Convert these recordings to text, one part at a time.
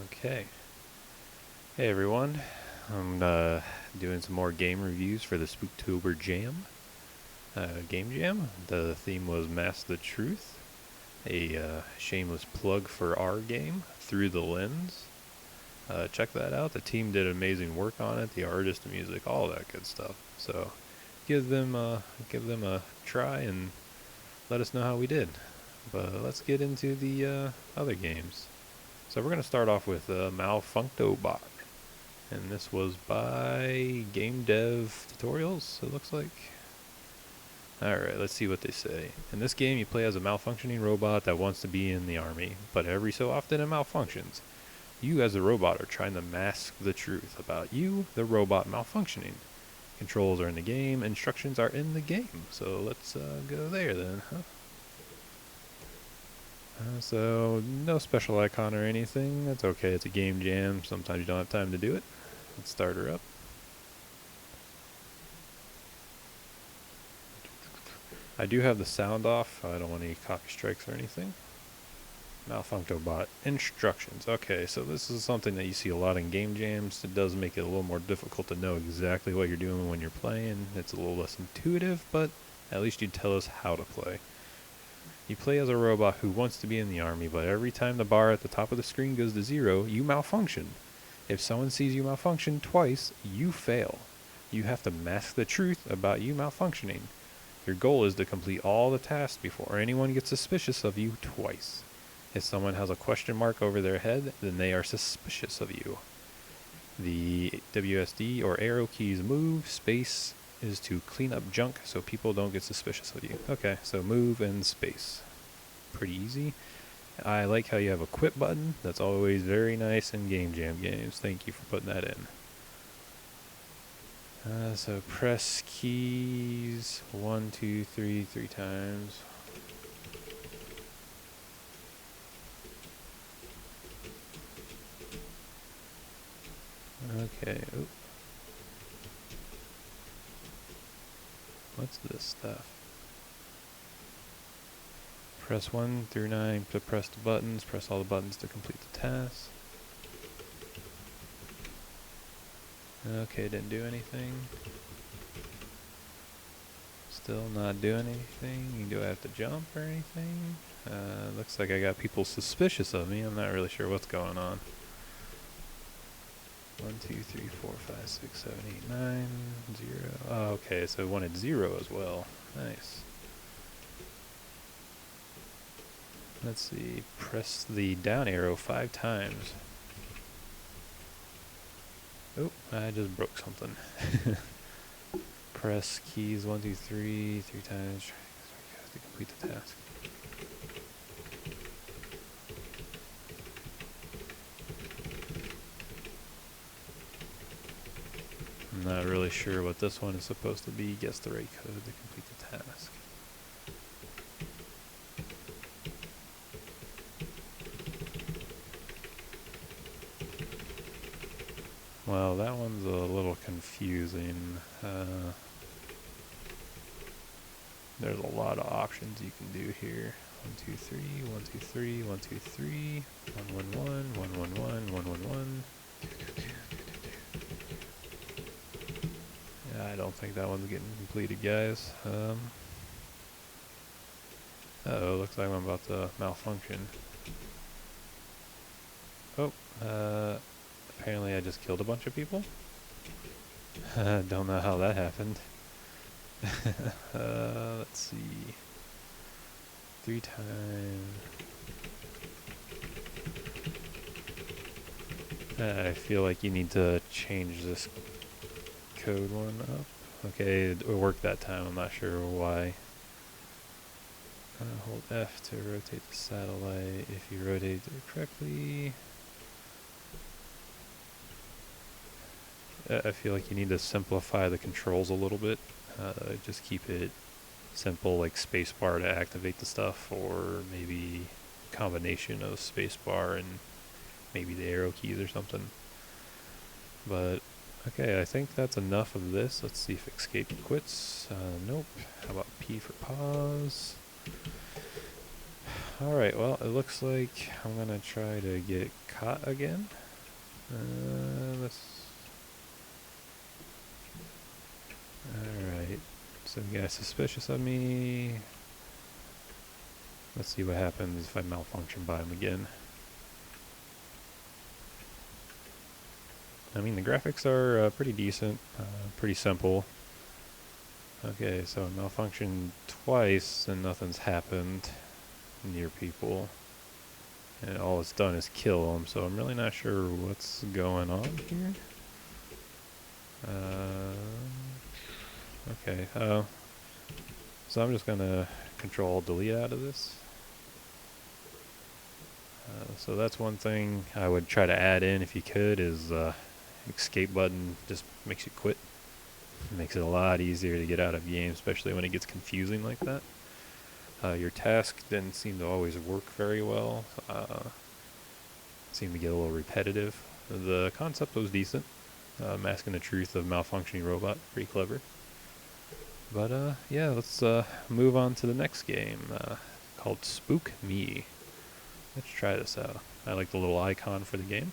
Okay. Hey everyone. I'm doing some more game reviews for the Spooktober game jam. The theme was Mask the Truth, a shameless plug for our game, Through the Lens. Check that out. The team did amazing work on it. The artist, the music, all that good stuff. So give them a try and let us know how we did. But let's get into the other games. So we're going to start off with Malfunctobot. And this was by Game Dev Tutorials, it looks like. Alright, let's see what they say. In this game, you play as a malfunctioning robot that wants to be in the army, but every so often it malfunctions. You, as a robot, are trying to mask the truth about you, the robot, malfunctioning. Controls are in the game, instructions are in the game. So let's go there then, huh? So, no special icon or anything. That's okay, it's a game jam. Sometimes you don't have time to do it. Let's start her up. I do have the sound off. I don't want any copy strikes or anything. Malfunctobot instructions. Okay, so this is something that you see a lot in game jams. It does make it a little more difficult to know exactly what you're doing when you're playing. It's a little less intuitive, but at least you tell us how to play. You play as a robot who wants to be in the army, but every time the bar at the top of the screen goes to 0, you malfunction. If someone sees you malfunction twice, you fail. You have to mask the truth about you malfunctioning. Your goal is to complete all the tasks before anyone gets suspicious of you twice. If someone has a question mark over their head, then they are suspicious of you. The WSD or arrow keys move. Space is to clean up junk so people don't get suspicious of you. Okay, so move and space. Pretty easy. I like how you have a quit button. That's always very nice in game jam games. Thank you for putting that in. So press keys 1, 2, 3, 3 times. Okay. Oop. What's this stuff? Press 1 through 9 to press the buttons. Press all the buttons to complete the task. Okay, didn't do anything. Still not doing anything. Do I have to jump or anything? Looks like I got people suspicious of me. I'm not really sure what's going on. 1, 2, 3, 4, 5, 6, 7, 8, 9, 0. Oh, okay, so it wanted 0 as well. Nice. Let's see. Press the down arrow 5 times. Oh, I just broke something. Press keys 1, 2, 3, 3 times to complete the task. I'm not really sure what this one is supposed to be. Guess the right code to complete the task. Well, that one's a little confusing. There's a lot of options you can do here. 1, 2, 3, 1, 2, 3, 1, 2, 3, 1, 1, 1, 1, 1, 1, 1, 1, 1. Yeah, I don't think that one's getting completed, guys. Uh-oh, looks like I'm about to malfunction. Oh, apparently I just killed a bunch of people. Don't know how that happened. Let's see. 3 times. I feel like you need to change this code one up. Okay, it worked that time. I'm not sure why. Hold F to rotate the satellite if you rotate it correctly. I feel like you need to simplify the controls a little bit. Just keep it simple, like spacebar to activate the stuff, or maybe a combination of spacebar and maybe the arrow keys or something. But okay, I think that's enough of this. Let's see if escape quits. Nope. How about P for pause? Alright, well, it looks like I'm gonna try to get caught again. Let's... Alright, some guy suspicious of me. Let's see what happens if I malfunction by him again. I mean, the graphics are pretty decent, pretty simple. Okay, so I malfunctioned twice and nothing's happened near people. And all it's done is kill them, so I'm really not sure what's going on here. Okay, so I'm just gonna control delete out of this. So that's one thing I would try to add in if you could, is escape button just makes you quit. It makes it a lot easier to get out of games, especially when it gets confusing like that. Your task didn't seem to always work very well. Seemed to get a little repetitive. The concept was decent. Masking the truth of malfunctioning robot, pretty clever. But yeah, let's move on to the next game called Spook Me. Let's try this out. I like the little icon for the game.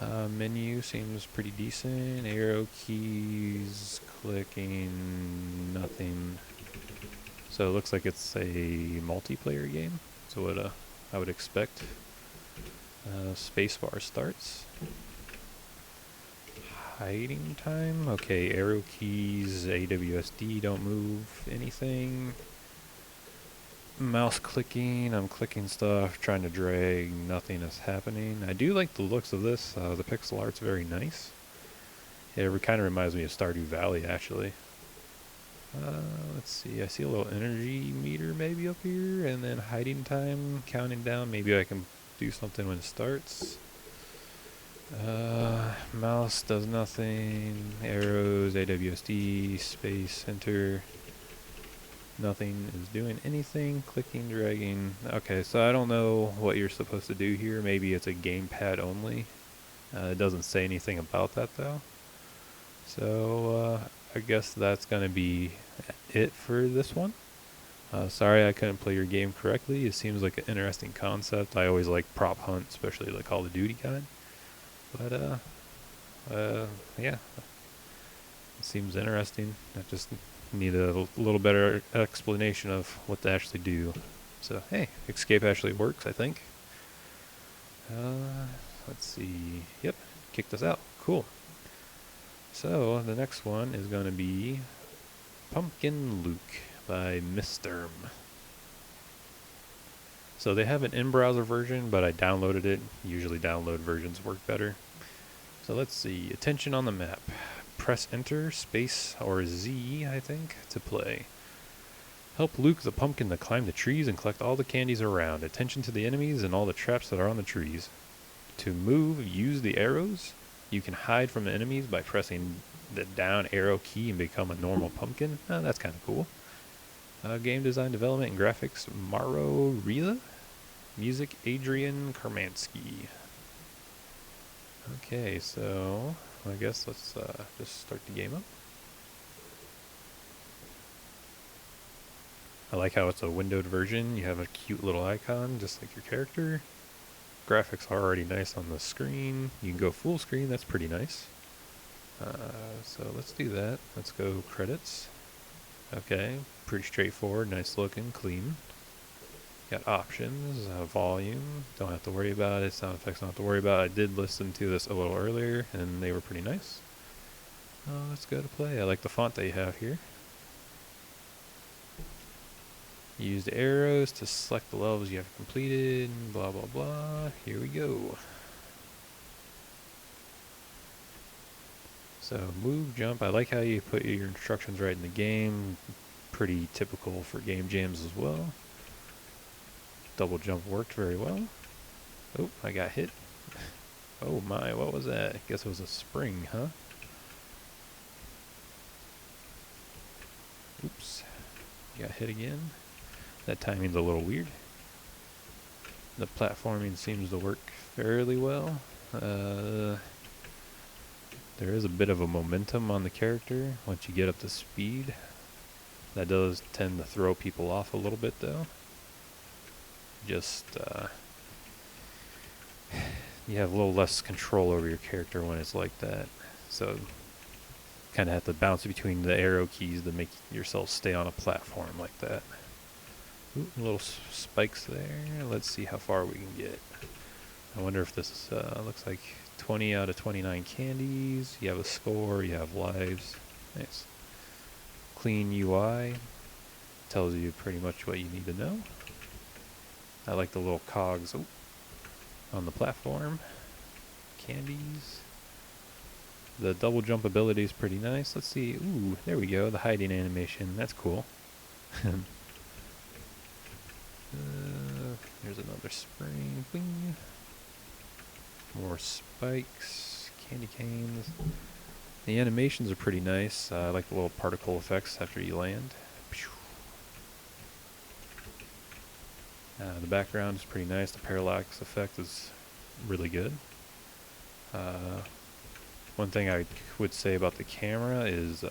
Menu seems pretty decent. Arrow keys, clicking, nothing. So it looks like it's a multiplayer game. So what I would expect. Spacebar starts. Hiding time. Okay, arrow keys, AWSD don't move anything. Mouse clicking, I'm clicking stuff, trying to drag, nothing is happening. I do like the looks of this. The pixel art's very nice. It kind of reminds me of Stardew Valley, actually. Let's see, I see a little energy meter maybe up here, and then hiding time, counting down. Maybe I can do something when it starts. Mouse does nothing. Arrows, AWSD, space, enter. Nothing is doing anything. Clicking, dragging. Okay, so I don't know what you're supposed to do here. Maybe it's a gamepad only. It doesn't say anything about that though. So I guess that's gonna be it for this one. Sorry I couldn't play your game correctly. It seems like an interesting concept. I always like prop hunt, especially the Call of Duty kind. But yeah, it seems interesting. I just need a little better explanation of what to actually do. So hey, escape actually works, I think. Let's see. Yep, kicked us out. Cool. So the next one is going to be Pumpkin Luke by Mr. So they have an in-browser version, but I downloaded it. Usually download versions work better. So let's see. Attention on the map. Press enter, space, or Z, I think, to play. Help Luke the pumpkin to climb the trees and collect all the candies around. Attention to the enemies and all the traps that are on the trees. To move, use the arrows. You can hide from the enemies by pressing the down arrow key and become a normal pumpkin. That's kind of cool. Game design, development, and graphics, Maro Rila. Music, Adrian Karmansky. Okay, so I guess let's just start the game up. I like how it's a windowed version. You have a cute little icon, just like your character. Graphics are already nice on the screen. You can go full screen, that's pretty nice. So let's do that. Let's go credits. Okay, pretty straightforward, nice looking, clean. Got options, volume, don't have to worry about it. Sound effects, don't have to worry about it. I did listen to this a little earlier, and they were pretty nice. Let's go to play. I like the font that you have here. Use the arrows to select the levels you have completed, blah blah blah. Here we go. So move, jump. I like how you put your instructions right in the game. Pretty typical for game jams as well. Double jump worked very well. Oh, I got hit. Oh my, what was that? I guess it was a spring, huh? Oops. Got hit again. That timing's a little weird. The platforming seems to work fairly well. There is a bit of a momentum on the character once you get up to speed. That does tend to throw people off a little bit though. just you have a little less control over your character when it's like that. So kind of have to bounce between the arrow keys to make yourself stay on a platform like that. Ooh, little spikes there. Let's see how far we can get. I wonder if this looks like 20 out of 29 candies. You have a score, you have lives. Nice. Clean UI. Tells you pretty much what you need to know. I like the little cogs on the platform. Candies. The double jump ability is pretty nice. Let's see. Ooh, there we go. The hiding animation. That's cool. There's another spring. Bing. More spikes. Candy canes. The animations are pretty nice. I like the little particle effects after you land. The background is pretty nice. The parallax effect is really good. One thing I would say about the camera is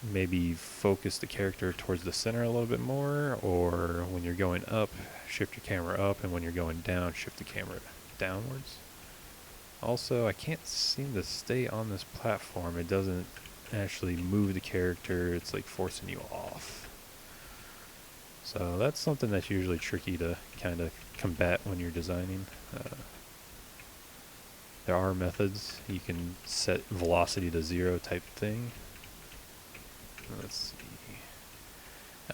maybe focus the character towards the center a little bit more, or when you're going up, shift your camera up, and when you're going down, shift the camera downwards. Also, I can't seem to stay on this platform. It doesn't actually move the character. It's like forcing you off. So that's something that's usually tricky to kind of combat when you're designing. There are methods. You can set velocity to 0 type thing. Let's see.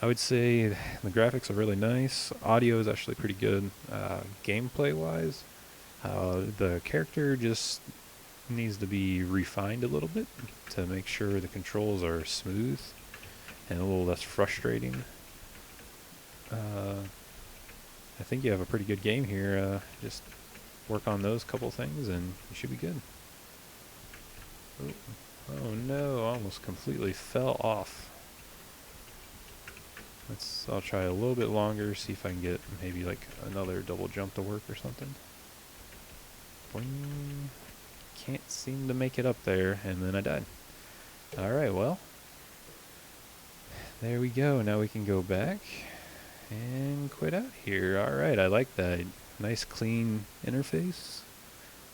I would say the graphics are really nice. Audio is actually pretty good. Gameplay wise, the character just needs to be refined a little bit to make sure the controls are smooth and a little less frustrating. I think you have a pretty good game here. Just work on those couple things and you should be good. Oh no, almost completely fell off. I'll try a little bit longer, see if I can get maybe like another double jump to work or something. Boing. Can't seem to make it up there, and then I died. Alright, well, there we go. Now we can go back and quit out here. Alright, I like that. Nice clean interface.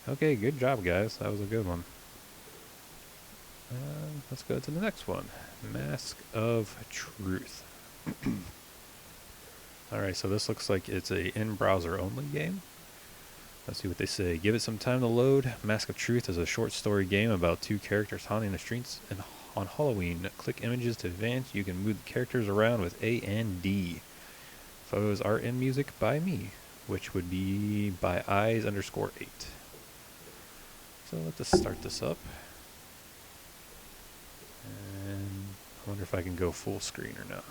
Okay, good job guys. That was a good one. Let's go to the next one. Mask of Truth. Alright, so this looks like it's a in-browser only game. Let's see what they say. Give it some time to load. Mask of Truth is a short story game about 2 characters haunting the streets on Halloween. Click images to advance. You can move the characters around with A and D. Photos, art, and music by me, which would be by eyes_8. So let's start this up. And I wonder if I can go full screen or not.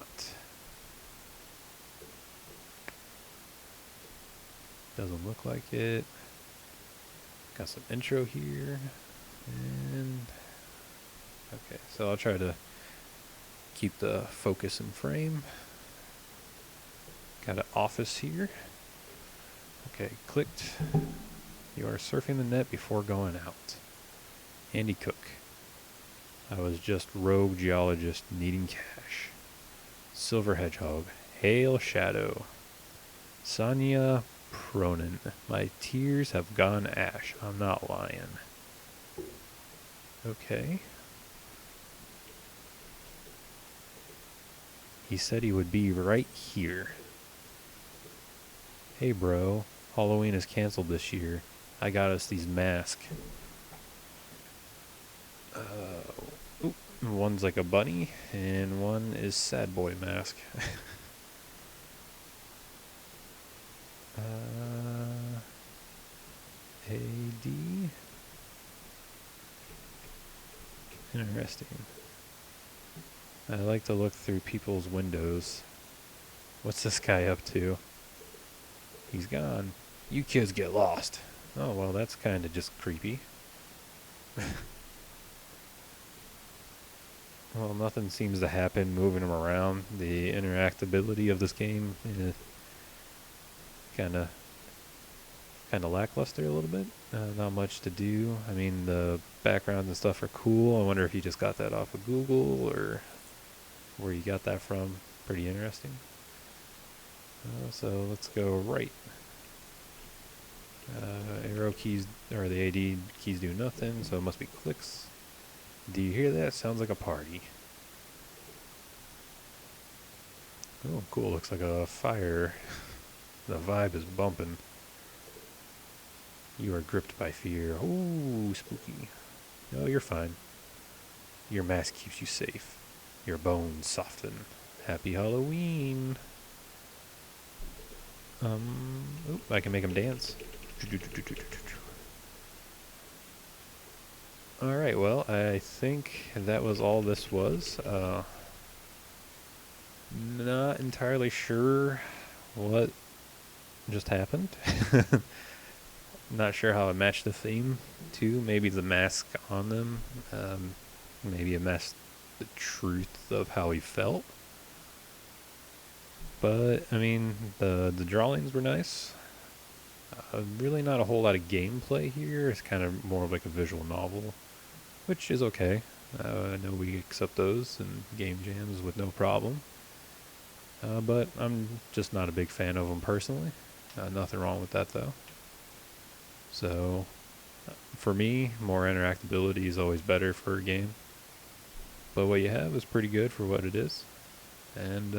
Doesn't look like it. Got some intro here. And okay, so I'll try to keep the focus in frame. Got an office here. Okay, clicked. You are surfing the net before going out. Andy Cook. I was just rogue geologist needing cash. Silver Hedgehog. Hail Shadow. Sonia Pronin. My tears have gone ash. I'm not lying. Okay. He said he would be right here. Hey bro, Halloween is canceled this year. I got us these masks. One's like a bunny, and one is sad boy mask. AD. Interesting. I like to look through people's windows. What's this guy up to? He's gone. You kids get lost. Oh, well, that's kind of just creepy. Well, nothing seems to happen moving him around. The interactability of this game is kind of lackluster a little bit. Not much to do. I mean, the backgrounds and stuff are cool. I wonder if you just got that off of Google or where you got that from. Pretty interesting. So let's go right. Arrow keys, or the AD keys do nothing, so it must be clicks. Do you hear that? Sounds like a party. Oh, cool. Looks like a fire. The vibe is bumping. You are gripped by fear. Ooh, spooky. No, you're fine. Your mask keeps you safe. Your bones soften. Happy Halloween. Oop, I can make him dance. Alright, well, I think that was all this was. Not entirely sure what just happened. Not sure how it matched the theme, too. Maybe the mask on them. Maybe it masked the truth of how he felt. But, I mean, the drawings were nice. Really not a whole lot of gameplay here. It's kind of more of like a visual novel, which is okay. I know we accept those in game jams with no problem. But I'm just not a big fan of them personally. Nothing wrong with that though. So, for me, more interactability is always better for a game. But what you have is pretty good for what it is. And